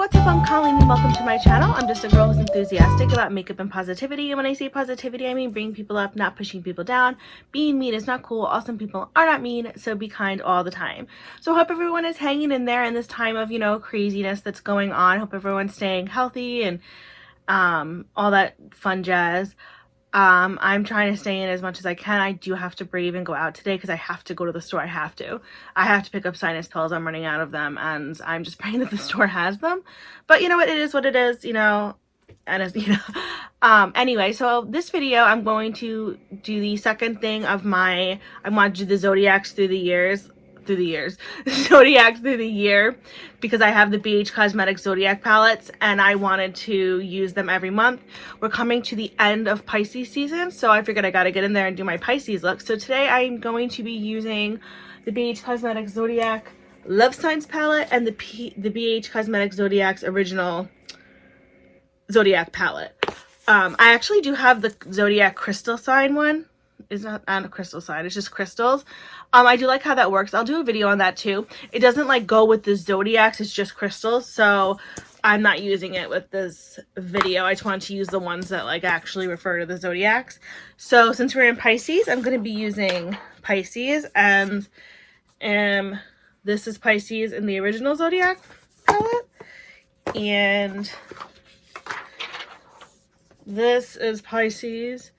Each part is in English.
what's up? I'm Colleen and welcome to my channel. I'm just a girl who's enthusiastic about makeup and positivity. And when I say positivity, I mean bringing people up, not pushing people down. Being mean is not cool. Awesome people are not mean, so be kind all the time. So I hope everyone is hanging in there in this time of, craziness that's going on. I hope everyone's staying healthy and all that fun jazz. I'm trying to stay in as much as I can. I do have to brave and go out today because I have to go to the store. I have to pick up sinus pills. I'm running out of them and I'm just praying that the store has them. But you know what, it is what it is, and anyway, so this video I'm going to do the second thing of I want to do the Zodiacs through the years. Zodiac through the year, because I have the BH Cosmetics Zodiac palettes and I wanted to use them every month. We're coming to the end of Pisces season, so I figured I gotta get in there and do my Pisces look. So today I'm going to be using the BH Cosmetics Zodiac Love Signs palette and the BH Cosmetics Zodiac's original Zodiac palette. I actually do have the Zodiac crystal sign one. It's not a crystal sign, it's just crystals. I do like how that works. I'll do a video on that too. It doesn't like go with the Zodiacs, it's just crystals, so I'm not using it with this video. I just wanted to use the ones that like actually refer to the Zodiacs. So since we're in Pisces, I'm going to be using Pisces, and this is Pisces in the original Zodiac palette, and this is Pisces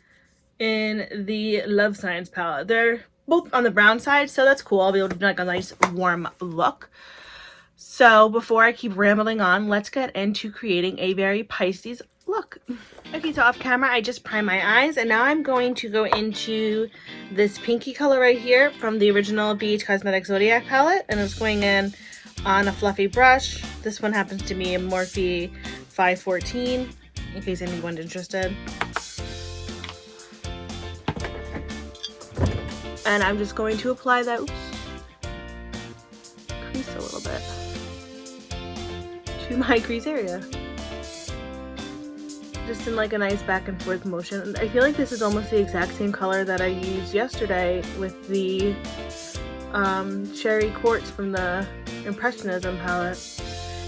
in the Love Signs palette. They're both on the brown side, so that's cool. I'll be able to do like a nice warm look. So before I keep rambling on, let's get into creating a very Pisces look. Okay, so off camera I just primed my eyes, and now I'm going to go into this pinky color right here from the original BH Cosmetics Zodiac palette, and it's going in on a fluffy brush. This one happens to be a Morphe 514, in case anyone's interested. And I'm just going to apply that, crease a little bit to my crease area. Just in like a nice back and forth motion. I feel like this is almost the exact same color that I used yesterday with the Cherry Quartz from the Impressionism palette.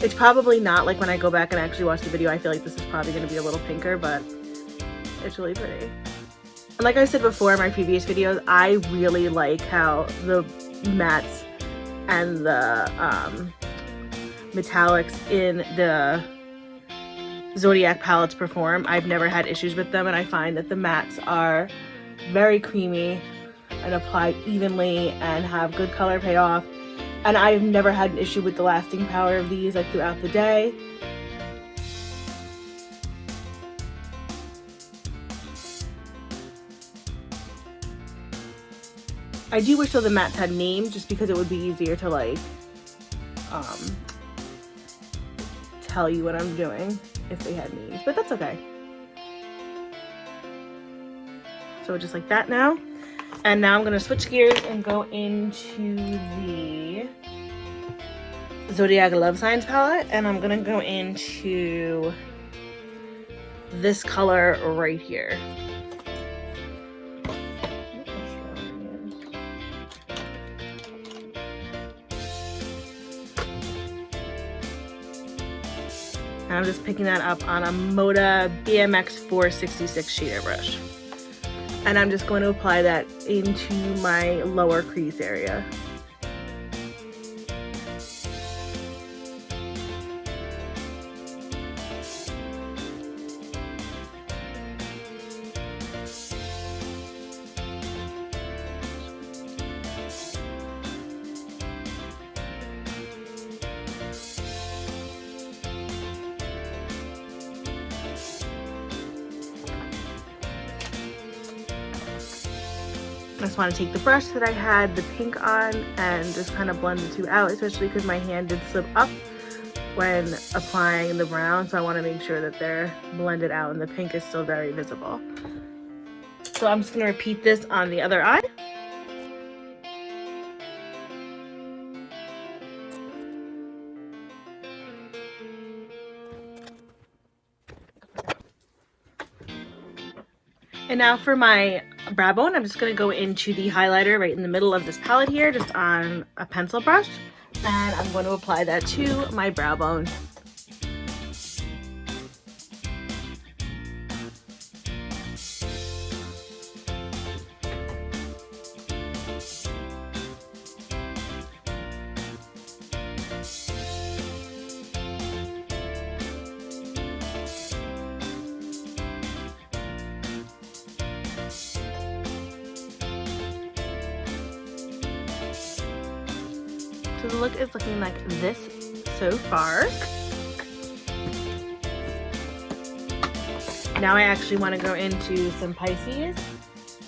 It's probably not, like when I go back and actually watch the video, I feel like this is probably going to be a little pinker, but it's really pretty. And like I said before in my previous videos, I really like how the mattes and the metallics in the Zodiac palettes perform. I've never had issues with them, and I find that the mattes are very creamy and apply evenly and have good color payoff. And I've never had an issue with the lasting power of these like throughout the day. I do wish though the mattes had names, just because it would be easier to like tell you what I'm doing if they had names, but that's okay. So just like that now. And now I'm gonna switch gears and go into the Zodiac Love Signs palette, and I'm gonna go into this color right here. And I'm just picking that up on a Moda BMX 466 shader brush. And I'm just going to apply that into my lower crease area. I just want to take the brush that I had the pink on and just kind of blend the two out, especially because my hand did slip up when applying the brown, so I want to make sure that they're blended out and the pink is still very visible. So I'm just going to repeat this on the other eye. And now for my brow bone, I'm just going to go into the highlighter right in the middle of this palette here, just on a pencil brush. And I'm going to apply that to my brow bone. So the look is looking like this so far. Now I actually want to go into some Pisces.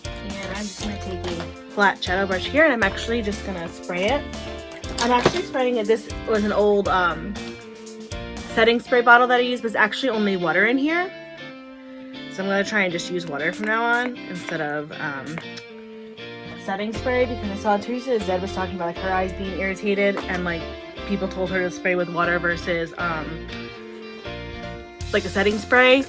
And I'm just going to take a flat shadow brush here, and I'm actually just going to spray it. I'm actually spraying it. This was an old setting spray bottle that I used, but it's actually only water in here. So I'm going to try and just use water from now on instead of setting spray, because I saw Teresa Zed was talking about like her eyes being irritated, and like people told her to spray with water versus like a setting spray.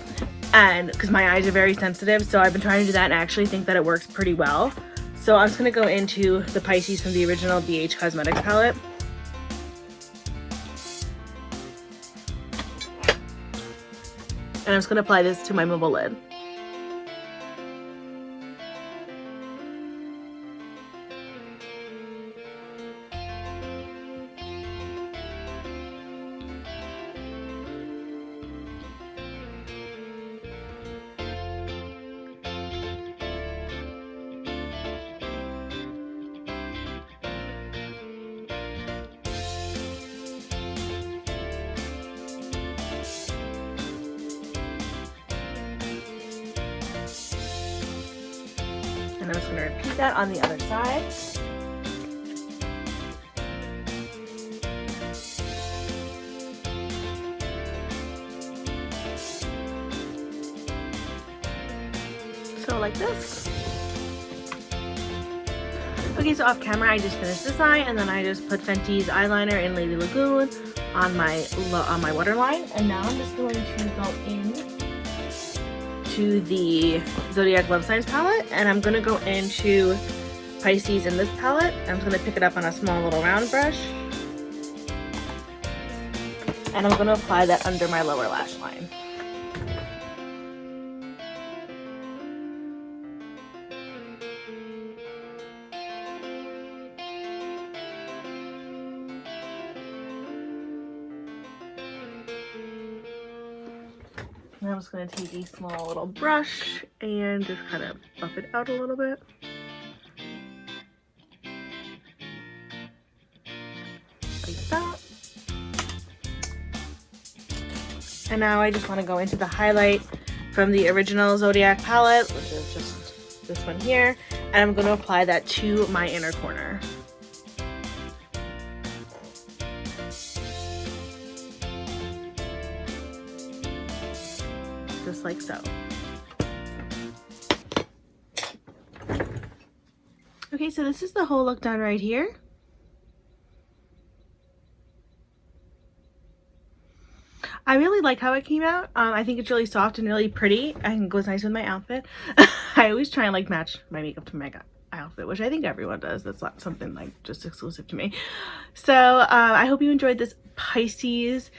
And because my eyes are very sensitive, so I've been trying to do that, and I actually think that it works pretty well. So I'm just going to go into the Pisces from the original BH Cosmetics palette. And I'm just going to apply this to my mobile lid. And I'm just going to repeat that on the other side. So like this. Okay, so off camera I just finished this eye, and then I just put Fenty's eyeliner in Lady Lagoon on my waterline, and now I'm just going to go in to the Zodiac Love Signs palette, and I'm going to go into Pisces in this palette. I'm just going to pick it up on a small little round brush, and I'm going to apply that under my lower lash line. And I'm just going to take a small little brush and just kind of buff it out a little bit. Like that. And now I just want to go into the highlight from the original Zodiac palette, which is just this one here. And I'm going to apply that to my inner corner. Just like so. Okay, so this is the whole look done right here. I really like how it came out. I think it's really soft and really pretty. I think it goes nice with my outfit. I always try and like match my makeup to my outfit, which I think everyone does. That's not something like just exclusive to me. So I hope you enjoyed this Pisces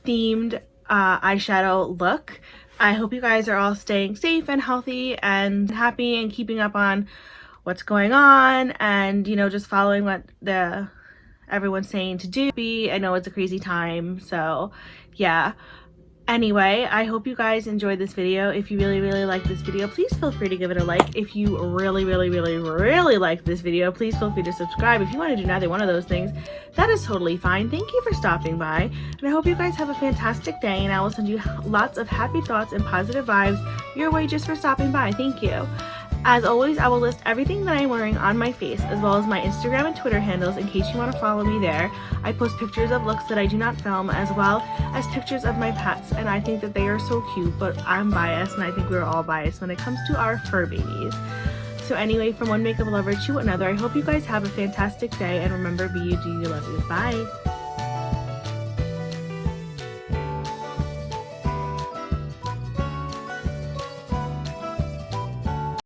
themed eyeshadow look. I hope you guys are all staying safe and healthy and happy and keeping up on what's going on, and you know, just following what everyone's saying to do. I know it's a crazy time, so yeah. Anyway, I hope you guys enjoyed this video. If you really like this video, please feel free to give it a like. If you really like this video, please feel free to subscribe. If you want to do neither one of those things, that is totally fine. Thank you for stopping by, and I hope you guys have a fantastic day, and I will send you lots of happy thoughts and positive vibes your way just for stopping by. Thank you. As always, I will list everything that I'm wearing on my face, as well as my Instagram and Twitter handles in case you want to follow me there. I post pictures of looks that I do not film, as well as pictures of my pets, and I think that they are so cute, but I'm biased, and I think we're all biased when it comes to our fur babies. So anyway, from one makeup lover to another, I hope you guys have a fantastic day, and remember, be you, do you, love you. Bye!